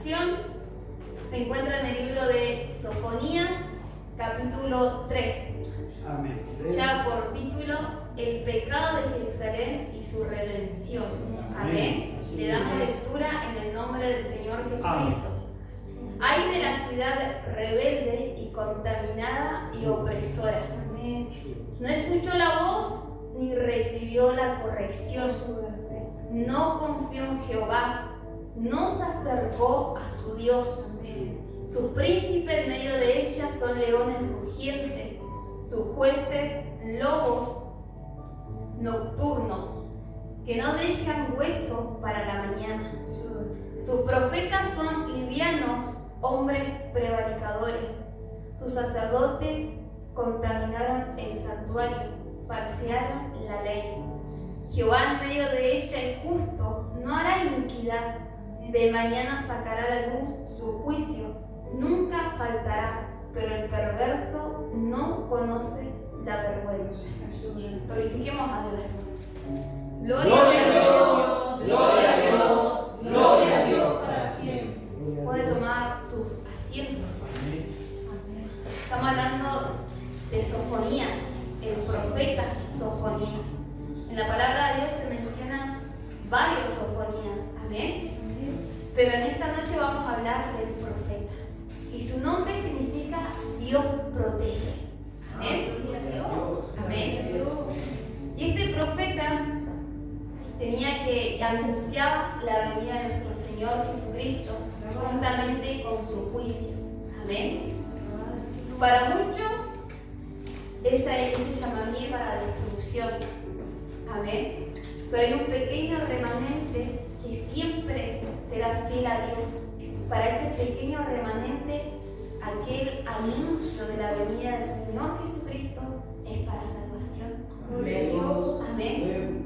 meditación se encuentra en el libro de Sofonías, capítulo 3. Amén. Ya por título, El pecado de Jerusalén y su redención. Amén. Le damos lectura en el nombre del Señor Jesucristo. Ay de la ciudad rebelde y contaminada y opresora. No escuchó la voz ni recibió la corrección. No confió en Jehová, no se acercó a su Dios. Sus príncipes en medio de ella son leones rugientes, sus jueces lobos nocturnos, que no dejan hueso para la mañana. Sus profetas son livianos, hombres prevaricadores. Sus sacerdotes contaminaron el santuario, falsearon la ley. Jehová en medio de ella es justo, no hará iniquidad. De mañana sacará a la luz su juicio, nunca faltará, pero el perverso no conoce la vergüenza. Glorifiquemos a Dios. Gloria a Dios, gloria a Dios, gloria a Dios para siempre. Puede tomar sus asientos. Estamos hablando de Sofonías, el profeta Sofonías. En la palabra de Dios se mencionan varios Sofonías, amén. Pero en esta noche vamos a hablar del profeta. Y su nombre significa Dios protege. Amén. Amén. Y este profeta tenía que anunciar la venida de nuestro Señor Jesucristo juntamente con su juicio. Amén. Para muchos, ese llamamiento a la destrucción. Amén. Pero hay un pequeño remanente que siempre será fiel a Dios. Para ese pequeño remanente, aquel anuncio de la venida del Señor Jesucristo es para salvación. Amén. Amén.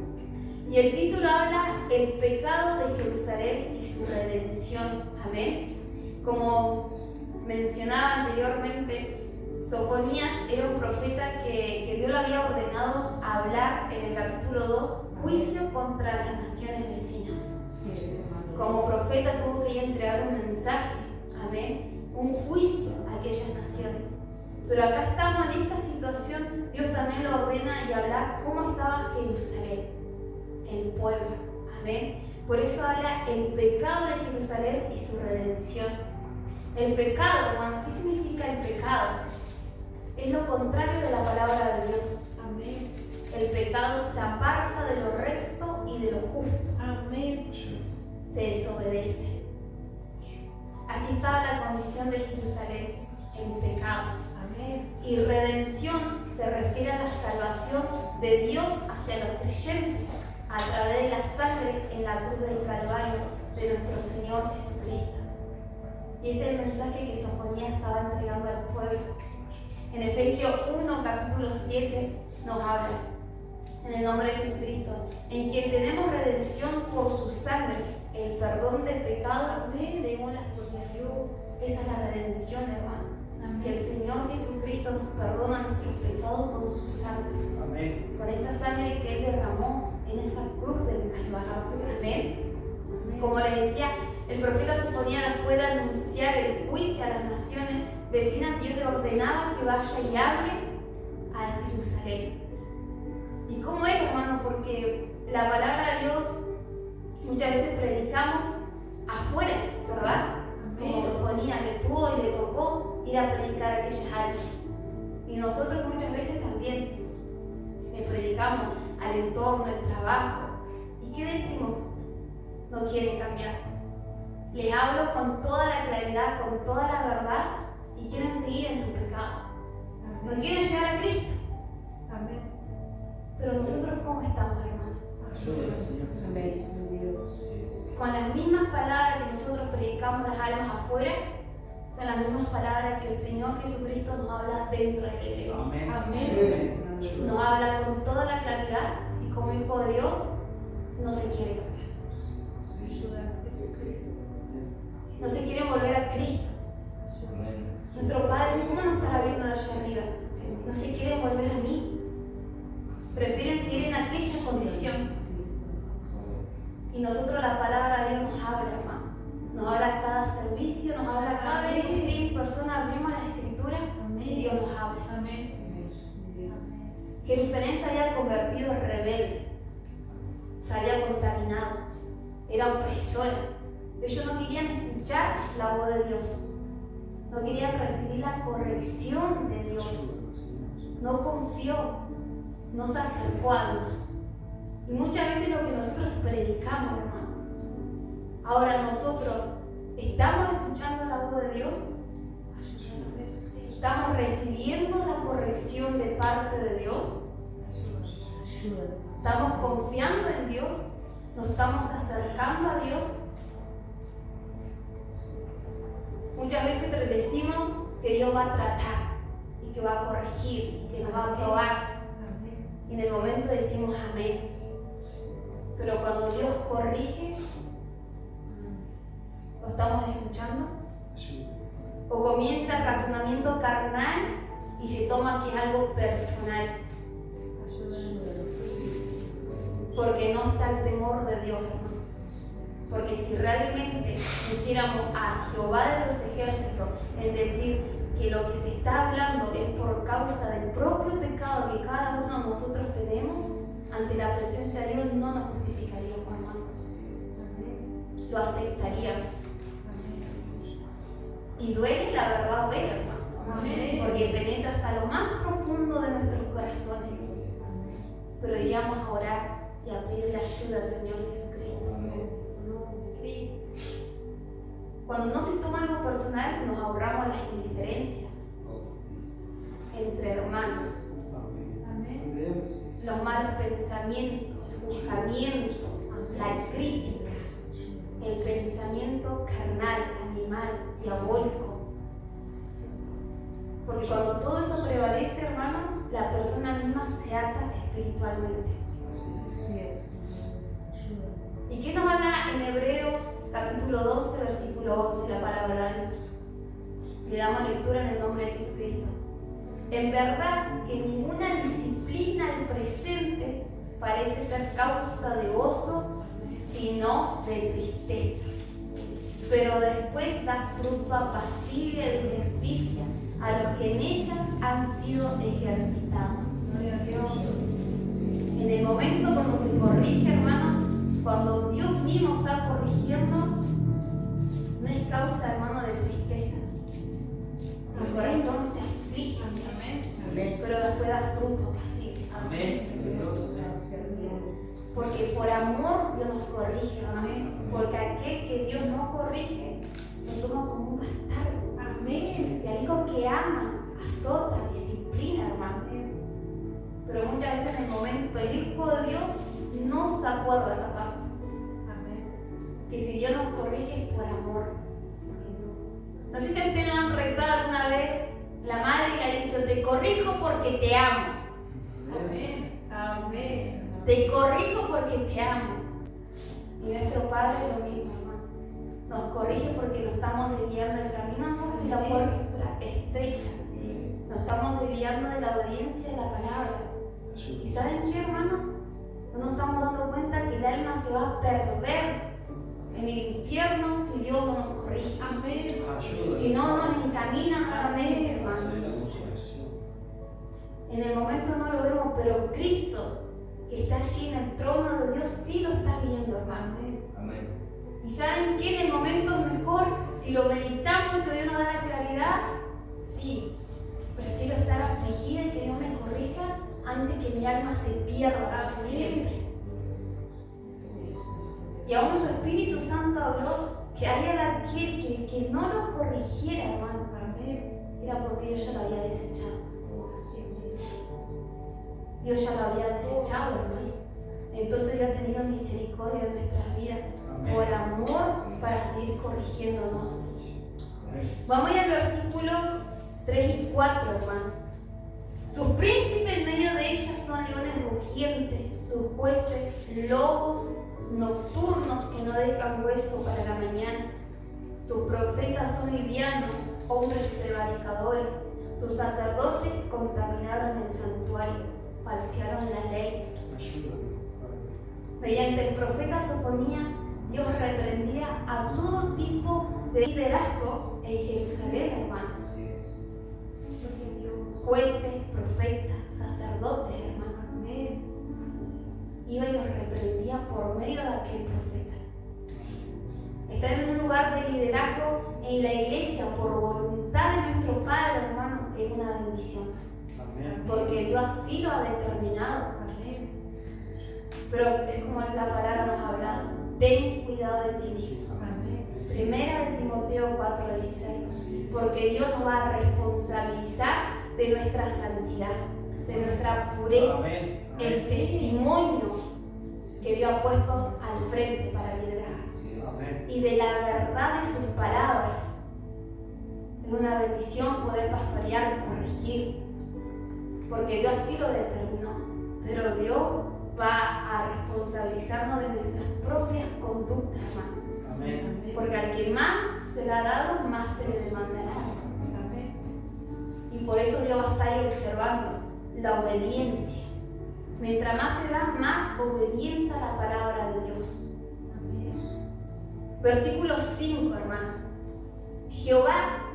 Y el título habla El pecado de Jerusalén y su redención. Amén. Como mencionaba anteriormente, Sofonías era un profeta que Dios le había ordenado hablar en el capítulo 2, juicio contra las naciones vecinas. Como profeta tuvo que entregar un mensaje, amén, un juicio a aquellas naciones. Pero acá estamos en esta situación, Dios también lo ordena y hablar cómo estaba Jerusalén, el pueblo, amén. Por eso habla el pecado de Jerusalén y su redención. El pecado, hermano, ¿qué significa el pecado? Es lo contrario de la palabra de Dios. Amén. El pecado se aparta de lo recto y de lo justo. Amén. Se desobedece. Así estaba la condición de Jerusalén, en pecado. Amén. Y redención se refiere a la salvación de Dios hacia los creyentes a través de la sangre en la cruz del Calvario de nuestro Señor Jesucristo. Y ese es el mensaje que Sofonías estaba entregando al pueblo. En Efesios 1, capítulo 7, nos habla, en el nombre de Jesucristo, en quien tenemos redención por su sangre, el perdón del pecado, según las promesas de Dios. Esa es la redención, hermano. Amén. Que el Señor Jesucristo nos perdona nuestros pecados con su sangre. Amén. Con esa sangre que Él derramó en esa cruz del Calvario. Amén. Amén. Como les decía, el profeta Sofonías, después de anunciar el juicio a las naciones vecinas, Dios le ordenaba que vaya y hable a Jerusalén. ¿Y cómo es, hermano? Porque la palabra de Dios muchas veces predicamos afuera, ¿verdad? Como Sofonías le tuvo y le tocó ir a predicar a aquellas almas. Y nosotros muchas veces también le predicamos al entorno, al trabajo. ¿Y qué decimos? No quieren cambiar. Les hablo con toda la claridad, con toda la verdad, y quieren seguir en su pecado. No quieren llegar a Cristo. Amén. Pero nosotros, ¿cómo estamos, hermano? Con las mismas palabras que nosotros predicamos las almas afuera, son las mismas palabras que el Señor Jesucristo nos habla dentro de la iglesia. Amén. Amén. Nos habla con toda la claridad y como hijo de Dios no se quiere cambiar. No se quiere volver a Cristo. Nuestro Padre, ¿cómo nos estará viendo de allá arriba? No se quieren volver a mí. Prefieren seguir en aquella condición. Y nosotros, la palabra de Dios nos habla, hermano. Nos habla cada cada servicio, nos habla cada vez que usted y mi persona abrimos las escrituras y Dios nos habla. Amén. Jerusalén se había convertido en rebelde, se había contaminado, era opresora. Ellos no querían escuchar la voz de Dios, no querían recibir la corrección de Dios, no confió, no se acercó a Dios. Y muchas veces lo que nosotros predicamos, hermano. Ahora nosotros, ¿estamos escuchando la voz de Dios? ¿Estamos recibiendo la corrección de parte de Dios? ¿Estamos confiando en Dios? ¿Nos estamos acercando a Dios? Muchas veces le decimos que Dios va a tratar y que va a corregir y que nos va a probar. Y en el momento decimos amén. Pero cuando Dios corrige, ¿lo estamos escuchando? O comienza el razonamiento carnal y se toma que es algo personal. Porque no está el temor de Dios, hermano. Porque si realmente pusiéramos a Jehová de los ejércitos en decir que lo que se está hablando es por causa del propio pecado que cada uno de nosotros tenemos, ante la presencia de Dios no nos justificaríamos, hermano. Lo aceptaríamos. Y duele, la verdad duele, hermano. Porque penetra hasta lo más profundo de nuestros corazones. Pero iríamos a orar y a pedirle ayuda al Señor Jesucristo. Cuando no se toma algo personal, nos ahorramos las indiferencias entre hermanos, los malos pensamientos, el juzgamiento, la crítica, el pensamiento carnal, animal, diabólico. Porque cuando todo eso prevalece, hermano, la persona misma se ata espiritualmente. ¿Y qué nos habla en Hebreos capítulo 12, versículo 11, la palabra de Dios? Le damos lectura en el nombre de Jesucristo. En verdad que ninguna disciplina al presente parece ser causa de gozo, sino de tristeza. Pero después da fruto apacible de justicia a los que en ella han sido ejercitados. En el momento cuando se corrige, hermano, cuando Dios mismo está corrigiendo, no es causa, hermano, de tristeza. El corazón se aflige, pero después da fruto apacible. Porque por amor Dios nos corrige, hermano. Porque aquel que Dios no corrige, lo toma como un bastardo. Y al hijo que ama, azota, disciplina, hermano. Pero muchas veces en el momento el Hijo de Dios no se acuerda esa parte. Que si Dios nos corrige es por amor. No sé si ustedes lo han retado alguna vez. La madre le ha dicho, te corrijo porque te amo. Te corrijo porque te amo. Y nuestro Padre es lo mismo, hermano. Nos corrige porque nos estamos desviando del camino angosto y la puerta estrecha. Nos estamos desviando de la obediencia de la palabra. ¿Y saben qué, hermano? No nos estamos dando cuenta que el alma se va a perder en el infierno si Dios no nos corrige. Si no nos encamina nuevamente, hermano. En el momento no lo vemos, pero Cristo, que está allí en el trono de Dios, sí lo está viendo, hermano. ¿Y saben qué? En el momento mejor, si lo meditamos, que Dios nos da la claridad, sí, prefiero estar afligida y que Dios me corrija antes que mi alma se pierda para siempre. Y aún su Espíritu Santo habló que haya aquel que no lo corrigiera, hermano. Era porque Dios ya lo había desechado. Dios ya lo había desechado, hermano. Entonces Dios ha tenido misericordia de nuestras vidas por amor para seguir corrigiéndonos. Vamos a ir al versículo 3 y 4, hermano. Sus príncipes en medio de ellas son leones rugientes, sus jueces lobos nocturnos que no dejan hueso para la mañana. Sus profetas son livianos, hombres prevaricadores. Sus sacerdotes contaminaron el santuario, falsearon la ley. Mediante el profeta Sofonía, Dios reprendía a todo tipo de liderazgo en Jerusalén, hermano. Así es. Jueces, profetas, sacerdotes, hermano. Iba y los reprendía por medio de aquel profeta. Estar en un lugar de liderazgo en la iglesia por voluntad de nuestro Padre, hermano, es una bendición. Amén. Porque Dios así lo ha determinado. Pero es como la palabra nos ha hablado. Ten cuidado de ti mismo. Primera de Timoteo 4:16. Porque Dios nos va a responsabilizar de nuestra santidad, de nuestra pureza, Amén. el testimonio que Dios ha puesto al frente para liderar. Amén. Y de la verdad de sus palabras. Es una bendición poder pastorear, corregir, porque Dios así lo determinó. Pero Dios va a responsabilizarnos de nuestras propias conductas, hermano. Amén. Porque al que más se le ha dado, más se le demandará. Y por eso Dios va a estar ahí observando la obediencia. Mientras más se da, más obediente a la palabra de Dios. Versículo 5, hermano. Jehová,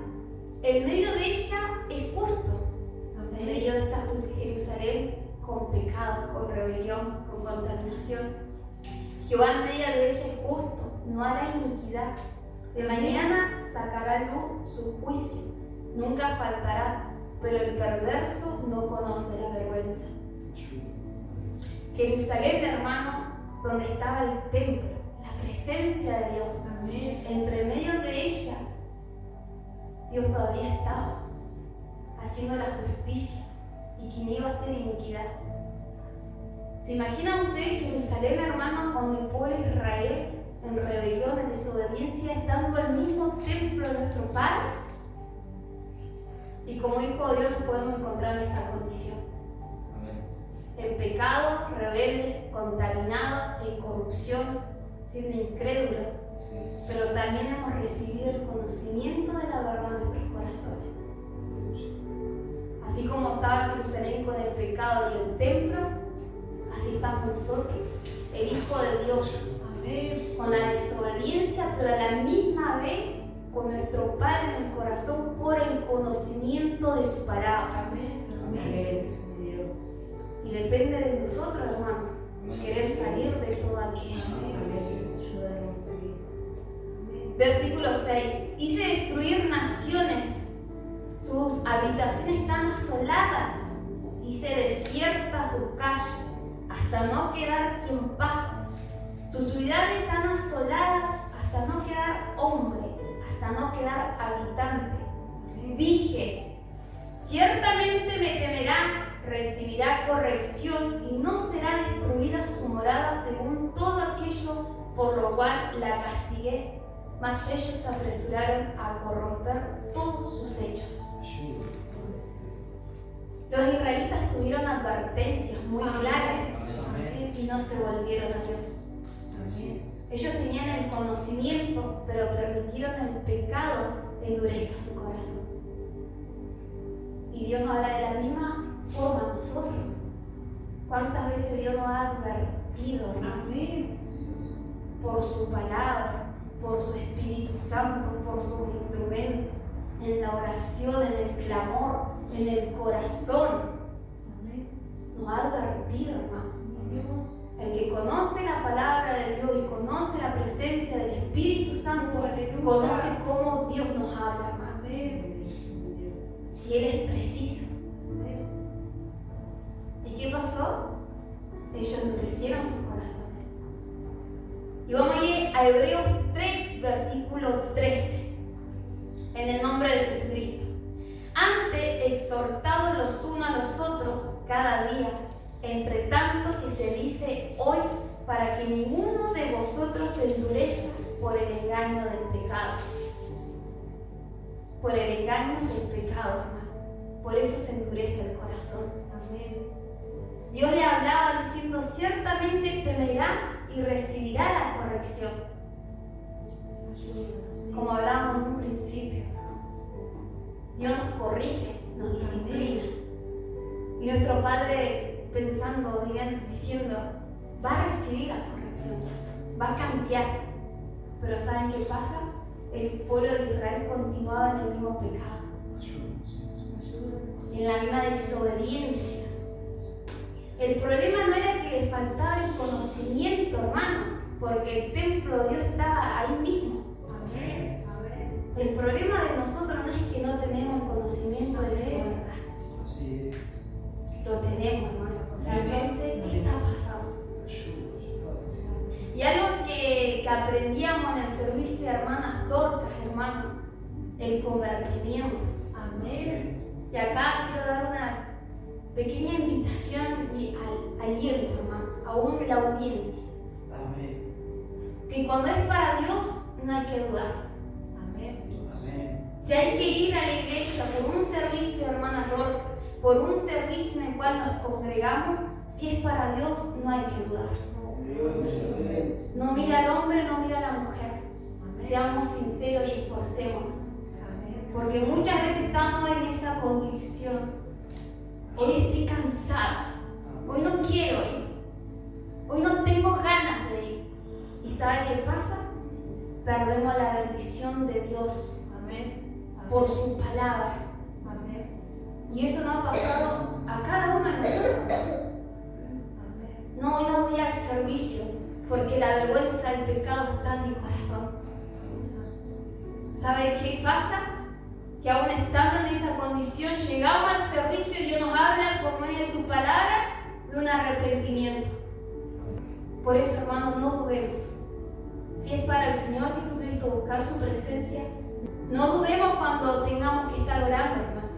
en medio de ella, es justo. En medio de esta Jerusalén, con pecado, con rebelión, con contaminación. Jehová en medio de ella es justo, no hará iniquidad. De mañana sacará a luz su juicio, nunca faltará, pero el perverso no conoce la vergüenza. Jerusalén, hermano, donde estaba el templo, la presencia de Dios. Entre medio de ella, Dios todavía estaba haciendo la justicia y que no iba a hacer iniquidad. ¿Se imaginan ustedes Jerusalén, hermano, con el pueblo de Israel en rebelión, en desobediencia, estando el mismo templo de nuestro Padre? Y como hijo de Dios nos podemos encontrar en esta condición. En pecado, rebelde, contaminado, en corrupción, siendo incrédulo. Pero también hemos recibido el conocimiento de la verdad en nuestros corazones. Así como estaba Jerusalén con el pecado y el templo, así estamos nosotros, el Hijo de Dios, con la desobediencia, pero a la misma vez con nuestro Padre en el corazón por el conocimiento de su palabra. Y depende de nosotros, hermano, querer salir de todo aquello. Versículo 6. Hice destruir naciones, sus habitaciones están asoladas, hice desiertas sus calles, hasta no quedar quien pase. Sus ciudades están asoladas hasta no quedar hombre, hasta no quedar habitante. Dije, ciertamente me temerá, recibirá corrección y no será destruida su morada según todo aquello por lo cual la castigué. Mas ellos se apresuraron a corromper todos sus hechos. Los israelitas tuvieron advertencias muy claras y no se volvieron a Dios. Ellos tenían el conocimiento, pero permitieron el pecado endurezca su corazón. Y Dios nos habla de la misma forma a nosotros. ¿Cuántas veces Dios nos ha advertido, hermano? Por su palabra, por su Espíritu Santo, por sus instrumentos, en la oración, en el clamor, en el corazón. Nos ha advertido, hermano. El que conoce la palabra de Dios y conoce la presencia del Espíritu Santo, conoce cómo Dios nos habla, hermano. Y Él es preciso. ¿Y qué pasó? Ellos endurecieron sus corazones. Y vamos a ir a Hebreos 3, versículo 13. En el nombre de Jesucristo. Antes, exhortados los unos a los otros cada día, entre tanto que se dice hoy, para que ninguno de vosotros se endurezca por el engaño del pecado. Por el engaño del pecado, hermano. Por eso se endurece el corazón. Dios le hablaba diciendo, ciertamente temerá y recibirá la corrección. Como hablábamos en un principio, Dios nos corrige, nos disciplina. Y nuestro Padre pensando, diciendo, va a recibir la corrección, va a cambiar. Pero ¿saben qué pasa? el pueblo de Israel continuaba en el mismo pecado, en la misma desobediencia. El problema no era que le faltaba el conocimiento, hermano, porque el templo de Dios estaba ahí mismo. El problema de nosotros no es que no tenemos conocimiento de su verdad. Lo tenemos, hermano. Entonces, ¿qué está pasando? Y algo que aprendíamos en el servicio de hermanas Dorcas, hermano, el convertimiento. Y acá quiero dar una pequeña invitación y aliento, hermano, aún la audiencia. Que cuando es para Dios, no hay que dudar. Si hay que ir a la iglesia por un servicio de hermanas Dorcas, por un servicio en el cual nos congregamos, si es para Dios, no hay que dudar. No mira al hombre, no mira a la mujer. Seamos sinceros y esforcémonos. Porque muchas veces estamos en esa condición. Hoy estoy cansada. Hoy no quiero ir. Hoy no tengo ganas de ir. ¿Y sabe qué pasa? Perdemos la bendición de Dios por su palabra. Y eso nos ha pasado a cada uno de nosotros. No, hoy no voy al servicio porque la vergüenza del pecado está en mi corazón. ¿Sabe qué pasa? Que aún estando en esa condición, llegamos al servicio y Dios nos habla por medio de su palabra de un arrepentimiento. Por eso, hermanos, no dudemos. Si es para el Señor Jesucristo buscar su presencia, no dudemos cuando tengamos que estar orando, hermano.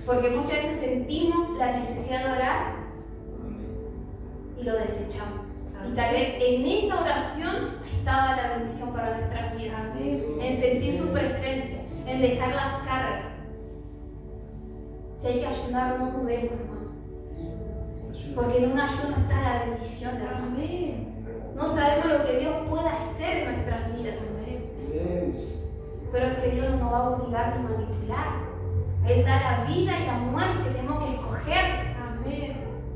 Porque muchas veces sentimos la necesidad de orar y lo desechamos. Y tal vez en esa oración estaba la bendición para nuestras vidas. En sentir su presencia, en dejar las cargas. Si hay que ayunar, no dudemos, hermano. Porque en un ayuno está la bendición, hermano. No sabemos lo que Dios puede hacer en nuestras vidas. Pero es que Dios no nos va a obligar ni manipular. Él da la vida y la muerte, tenemos que escoger.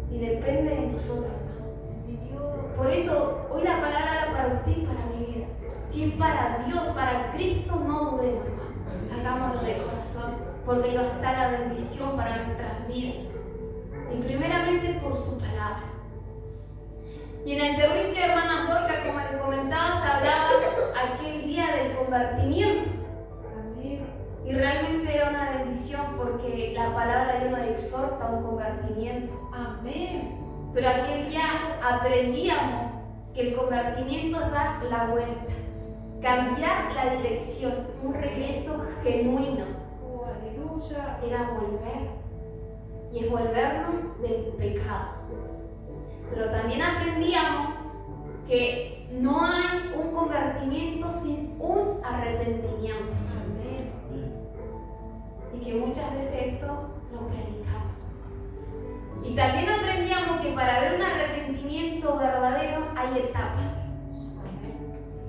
Y depende de nosotros, hermano. Por eso, hoy la palabra era para usted y para mi vida. Si es para Dios, para Cristo, no dudemos, hermano. Hagámoslo de corazón, porque ahí va a estar la bendición para nuestras vidas. Y primeramente por su palabra. Y en el servicio de hermanas Dorcas, como les comentaba, se hablaba aquel día del convertimiento. Y realmente era una bendición porque la palabra de Dios nos exhorta a un convertimiento. Pero aquel día aprendíamos que el convertimiento es dar la vuelta, cambiar la dirección, un regreso genuino. Era volver. Y es volvernos del pecado. Pero también aprendíamos que no hay un convertimiento sin un arrepentimiento. Y que muchas veces esto lo predicamos. Y también aprendíamos que para ver un arrepentimiento verdadero hay etapas.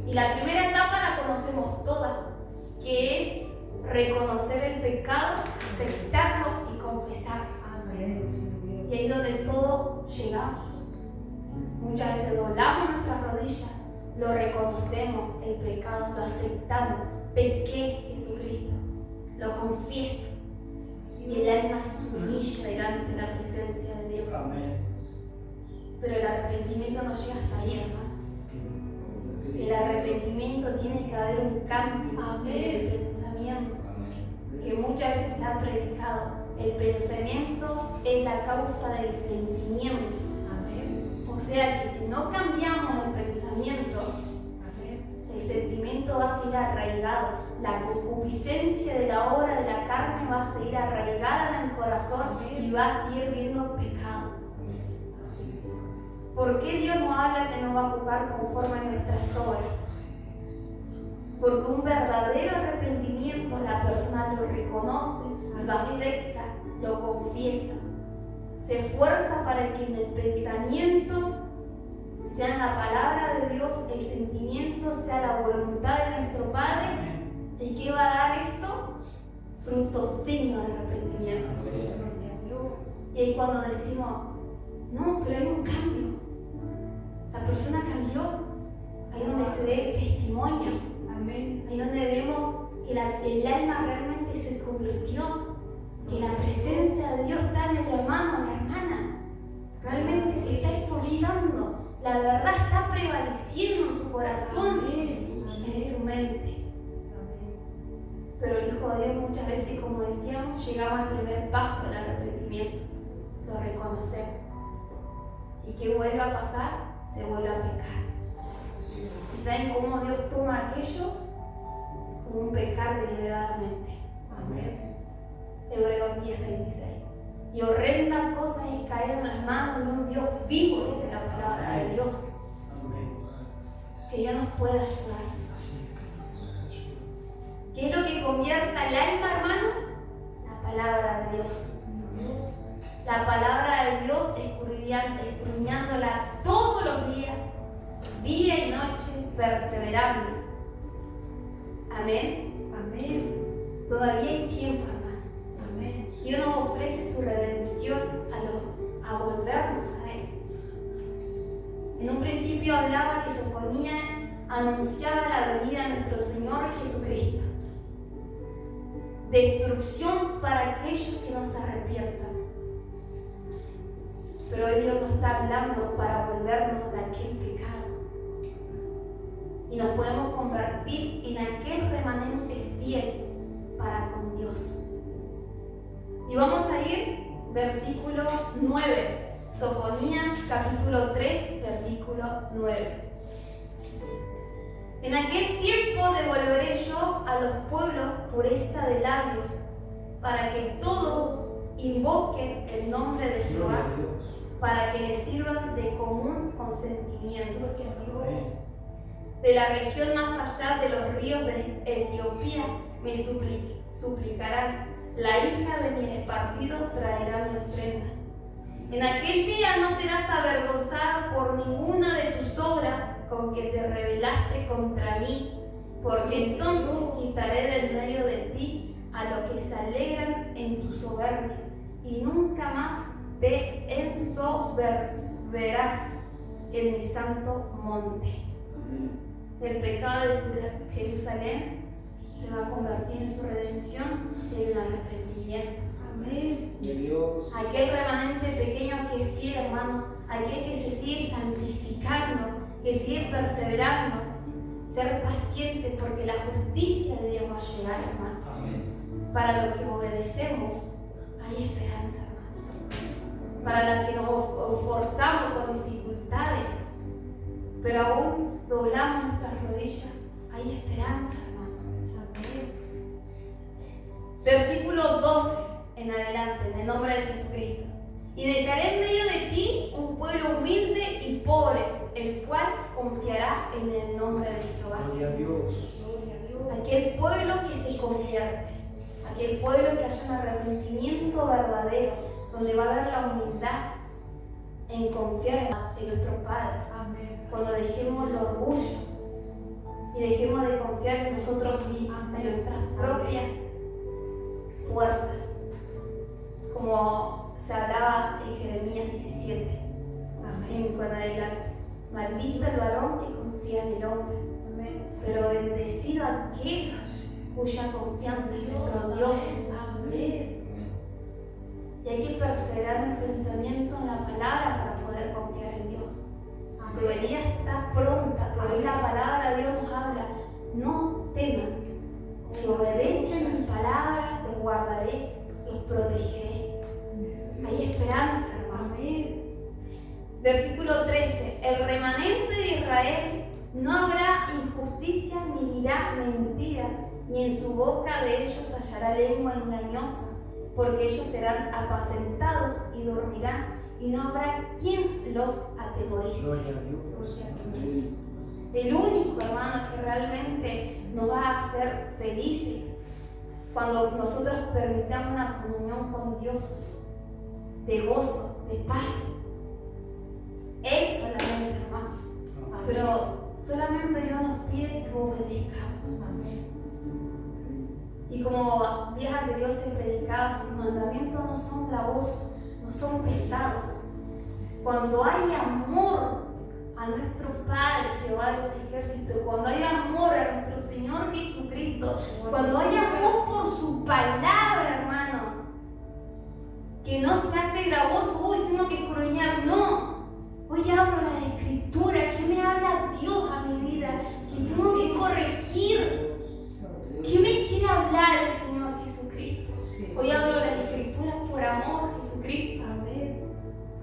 Y la primera etapa la conocemos toda, que es reconocer el pecado, aceptarlo y confesarlo. Y ahí es donde todos llegamos. Muchas veces doblamos nuestras rodillas, lo reconocemos, el pecado, lo aceptamos. Pequé, Jesucristo, lo confieso. Y el alma se humilla delante de la presencia de Dios. Pero el arrepentimiento no llega hasta ahí, hermano. El arrepentimiento tiene que haber un cambio en el pensamiento, que muchas veces se ha predicado. El pensamiento es la causa del sentimiento. O sea que si no cambiamos el pensamiento, el sentimiento va a seguir arraigado. La concupiscencia de la obra de la carne va a seguir arraigada en el corazón y va a seguir viendo pecado. ¿Por qué Dios nos habla que nos va a juzgar conforme a nuestras obras? Porque un verdadero arrepentimiento la persona lo reconoce, lo acepta, lo confiesa, se esfuerza para que en el pensamiento sea la palabra de Dios, el sentimiento sea la voluntad de nuestro Padre. ¿Y qué va a dar esto? Frutos dignos de arrepentimiento. Y es cuando decimos, no, pero hay un cambio. La persona cambió. Ahí es donde se ve el testimonio. que el alma realmente se convirtió, que la presencia de Dios está en el hermano o la hermana. Realmente se está esforzando, la verdad está prevaleciendo en su corazón, en su mente. Pero el Hijo de Dios muchas veces, como decíamos, llegaba al primer paso del arrepentimiento, lo reconocemos. Y que vuelva a pasar, se vuelve a pecar. ¿Y saben cómo Dios toma aquello? Como un pecar deliberadamente. Amén. Hebreos 10:26. Y horrenda cosa es caer en las manos de un Dios vivo, dice la palabra de Dios. Amén. Que Dios nos pueda ayudar. ¿Qué es lo que convierta el alma, hermano? La palabra de Dios. La palabra de Dios, escudriñándola todos los días, día y noche, perseverando. Amén. Amén. Todavía hay tiempo, hermano. Amén. Dios nos ofrece su redención a volvernos a Él. En un principio hablaba que Sofonía anunciaba la venida de nuestro Señor Jesucristo. Destrucción para aquellos que no se arrepientan. Pero hoy Dios nos está hablando para volvernos de aquel pecado. Y nos podemos convertir en aquel remanente fiel para con Dios. Y vamos a ir versículo 9. Sofonías capítulo 3, versículo 9. En aquel tiempo devolveré yo a los pueblos pureza de labios, para que todos invoquen el nombre de Jehová, para que les sirvan de común consentimiento. De la región más allá de los ríos de Etiopía me suplicarán, la hija de mi esparcido traerá mi ofrenda. En aquel día no serás avergonzada por ninguna de tus obras con que te rebelaste contra mí, porque entonces quitaré del medio de ti a los que se alegran en tu soberbia, y nunca más te ensoberberás en mi santo monte. El pecado de Jerusalén se va a convertir en su redención si hay un arrepentimiento. Amén. De Dios. Aquel remanente pequeño que es fiel, hermano, aquel que se sigue santificando, que sigue perseverando, ser paciente, porque la justicia de Dios va a llegar, hermano. Amén. Para los que obedecemos hay esperanza, hermano. Para los que nos esforzamos con dificultades, pero aún doblamos nuestras rodillas, hay esperanza, hermano. Amén. Versículo 12 en adelante, en el nombre de Jesucristo. Y dejaré en medio de ti un pueblo humilde y pobre, el cual confiará en el nombre de Jehová. Gloria a Dios. Gloria a Dios. Aquel pueblo que se convierte, aquel pueblo que haya un arrepentimiento verdadero, donde va a haber la humildad en confiar en nuestro Padre. Amén. Cuando dejemos el orgullo y dejemos de confiar en nosotros mismos, en nuestras propias fuerzas, como se hablaba en Jeremías 17, 5 en adelante. Maldito el varón que confía en el hombre, pero bendecido aquel cuya confianza es nuestro Dios. Amén. Y hay que perseverar en el pensamiento, en la palabra, para poder confiar en Dios. Su venida está pronta, pero hoy la palabra de Dios nos habla: no teman, si obedecen mi palabra, los guardaré, los protegeré. Hay esperanza, hermano. Amén. Versículo 13. El remanente de Israel no habrá injusticia ni dirá mentira, ni en su boca de ellos hallará lengua engañosa, porque ellos serán apacentados y dormirán, y no habrá quien los atemorice. Gloria a Dios. Amén. El único, hermano, que realmente nos va a hacer felices cuando nosotros permitamos una comunión con Dios de gozo, de paz. Él solamente, hermano. Amén. Pero solamente Dios nos pide que obedezcamos. Amén. Y como días anteriores se predicaba, sus mandamientos no son gravosos, no son pesados. Cuando hay amor a nuestro Padre, Jehová de los ejércitos, cuando hay amor a nuestro Señor Jesucristo, cuando hay amor por su palabra, hermano, que no se hace gravoso, uy, tengo que escudriñar, no. Hoy hablo la Escritura, que me habla Dios a mi vida, que tengo que corregir. ¿Qué me quiere hablar el Señor Jesucristo? Hoy hablo las Escrituras por amor a Jesucristo.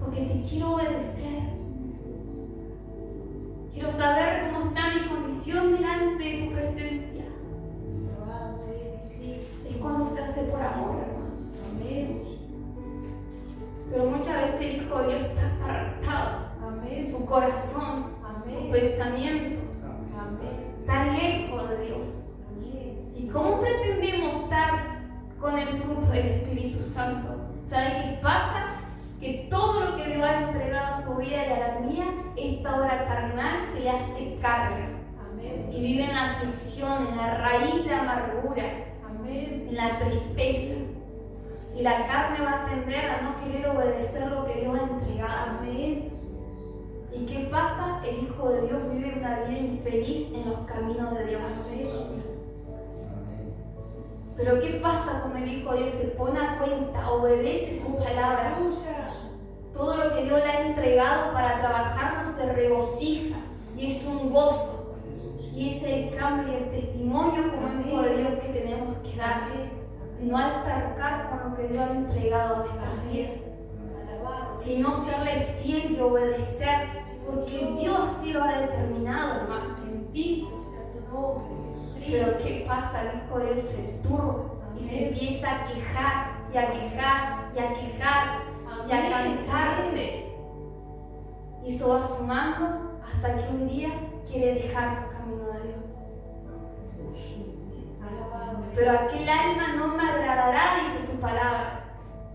Porque te quiero obedecer. Quiero saber cómo está mi condición delante de tu presencia. Es cuando se hace por amor, hermano. Pero muchas veces el Hijo de Dios está apartado. Su corazón, su pensamiento está lejos de Dios. ¿Y cómo pretendemos estar con el fruto del Espíritu Santo? ¿Sabe qué pasa? Que todo lo que Dios ha entregado a su vida y a la mía, esta obra carnal se le hace carga. Y vive en la aflicción, en la raíz de amargura, en la tristeza. Y la carne va a tender a no querer obedecer lo que Dios ha entregado. ¿Y qué pasa? El Hijo de Dios vive una vida infeliz en los caminos de Dios. Pero ¿qué pasa cuando el Hijo de Dios se pone a cuenta, obedece su palabra? Todo lo que Dios le ha entregado para trabajarnos se regocija y es un gozo. Y ese es el cambio y el testimonio como Hijo de Dios que tenemos que dar. No altercar con lo que Dios ha entregado a nuestras vidas, sino serle fiel y obedecer, porque Dios así lo ha determinado, hermano. Pero ¿qué pasa? El Hijo de Dios se turba y se empieza a quejar y a quejar y a quejar y a cansarse. Y eso va sumando hasta que un día quiere dejar los caminos de Dios. Pero aquel alma no me agradará, dice su palabra,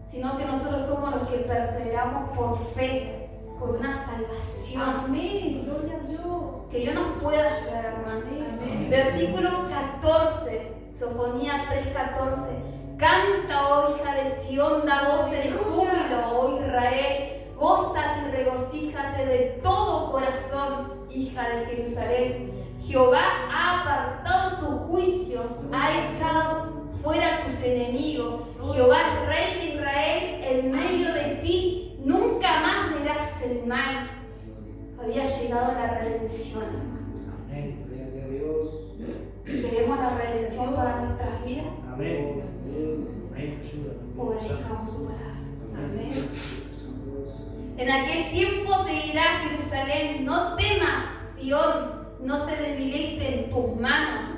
sino que nosotros somos los que perseveramos por fe, por una salvación. Gloria a Dios. Que Dios nos pueda ayudar, hermano. Versículo 14, Sofonía 3:14. Canta, oh hija de Sión, da voces de júbilo, oh Israel. Gózate y regocíjate de todo corazón, hija de Jerusalén. Jehová ha apartado tus juicios, ha echado fuera tus enemigos. Jehová es Rey de Israel en medio de ti, nunca más verás el mal. Había llegado la redención, hermano. Amén. Gloria a Dios. ¿Queremos la redención para nuestras vidas? Amén. Obedezcamos su palabra. Amén. En aquel tiempo se dirá a Jerusalén: no temas, Sión, no se debilite en tus manos.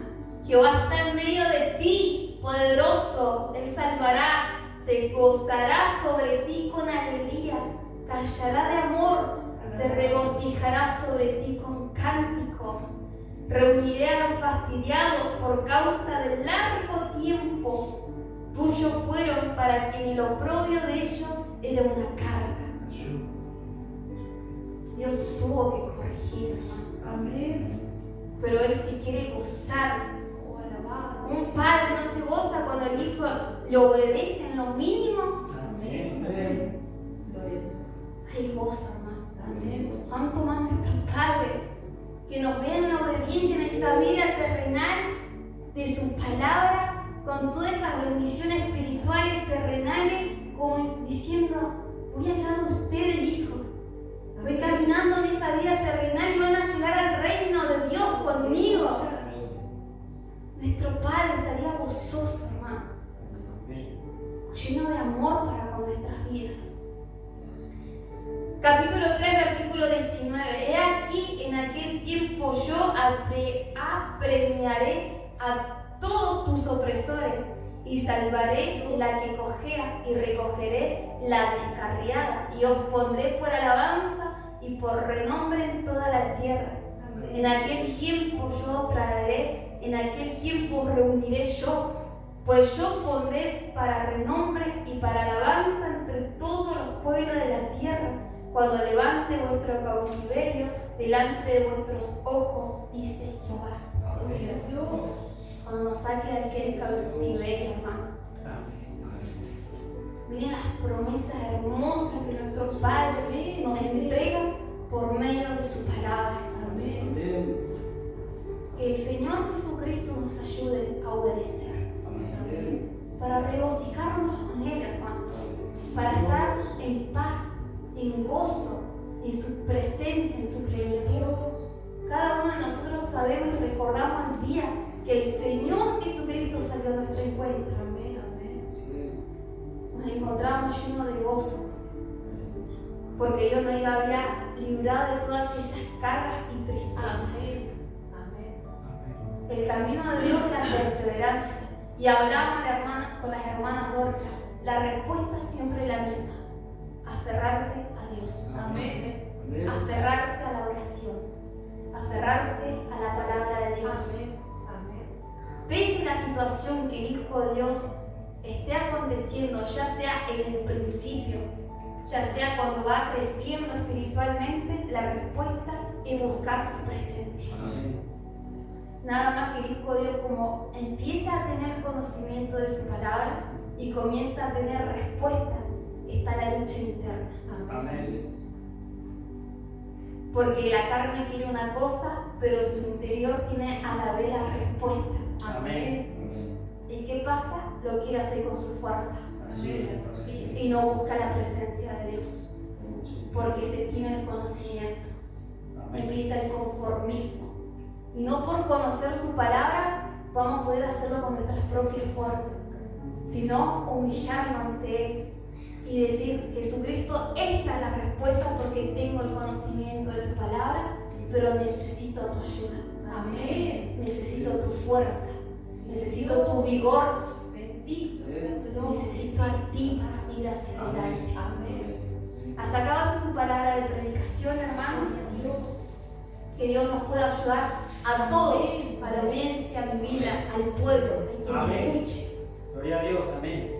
Jehová está en medio de ti, poderoso, Él salvará, se gozará sobre ti con alegría, callará de amor, se regocijará sobre ti con cánticos. Reuniré a los fastidiados por causa del largo tiempo. Tuyos fueron para quien el oprobio de ellos era una carga. Dios tuvo que corregir, hermano. Amén. Pero Él sí quiere gozar. Oh, alabado. Un padre no se goza cuando el hijo le obedece en lo mínimo. Amén. Hay gozo, hermano. Amén. ¿Cuánto más nuestro Padre que nos vea en la obediencia en esta vida terrenal de su palabra, con todas esas bendiciones espirituales terrenales, como diciendo: voy al lado de ustedes, hijos, voy caminando en esa vida terrenal y van a llegar al reino de Dios conmigo? Nuestro Padre estaría gozoso, hermano, lleno de amor para con nuestras vidas. Capítulo 3, versículo 19. He aquí, en aquel tiempo yo apremiaré a todos tus opresores y salvaré la que cojea y recogeré la descarriada, y os pondré por alabanza y por renombre en toda la tierra. En aquel tiempo yo os traeré, en aquel tiempo os reuniré yo, pues yo pondré para renombre y para alabanza entre todos los pueblos de la tierra, cuando levante vuestro cautiverio delante de vuestros ojos, dice Jehová. Cuando nos saque de aquel cautiverio, hermano. Miren las promesas hermosas que nuestro Padre nos entrega por medio de su palabra. palabra. Amén. Amén. Que el Señor Jesucristo nos ayude a obedecer, Amén. para regocijarnos con Él, hermano, para estar en paz, en gozo, en su presencia, en su plenitud. Cada uno de nosotros sabemos y recordamos el día que el Señor Jesucristo salió a nuestro encuentro. Amén. Amén. Nos encontramos llenos de gozos, porque Dios nos había librado de todas aquellas cargas y tristezas. Amén. Amén. El camino de Dios es la perseverancia. Y hablamos con las hermanas Dorcas, la respuesta siempre es la misma: aferrarse a Dios, Amén. Amén. aferrarse a la oración, aferrarse a la palabra de Dios. Amén. Amén. Pese a la situación que el Hijo de Dios esté aconteciendo, ya sea en el principio, ya sea cuando va creciendo espiritualmente, la respuesta es buscar su presencia. Amén. Nada más que el Hijo de Dios, como empieza a tener conocimiento de su palabra y comienza a tener respuesta, está la lucha interna. Amén. Porque la carne quiere una cosa, pero en su interior tiene a la vez la respuesta. Amén. ¿Y qué pasa? Lo quiere hacer con su fuerza Así y no busca la presencia de Dios, porque se tiene el conocimiento. Empieza el conformismo. Y no por conocer su palabra vamos a poder hacerlo con nuestras propias fuerzas, sino humillarnos ante Él y decir: Jesucristo, esta es la respuesta porque tengo el conocimiento de tu palabra, pero necesito tu ayuda, Amén. necesito tu fuerza, necesito tu vigor, Bendito sea tu nombre. necesito a ti para seguir hacia adelante. Amén. Hasta acá va a ser su palabra de predicación, hermanos. Dios. Que Dios nos pueda ayudar a todos, a la audiencia, a mi vida, al pueblo, a quien Amén. escuche. Gloria a Dios. Amén.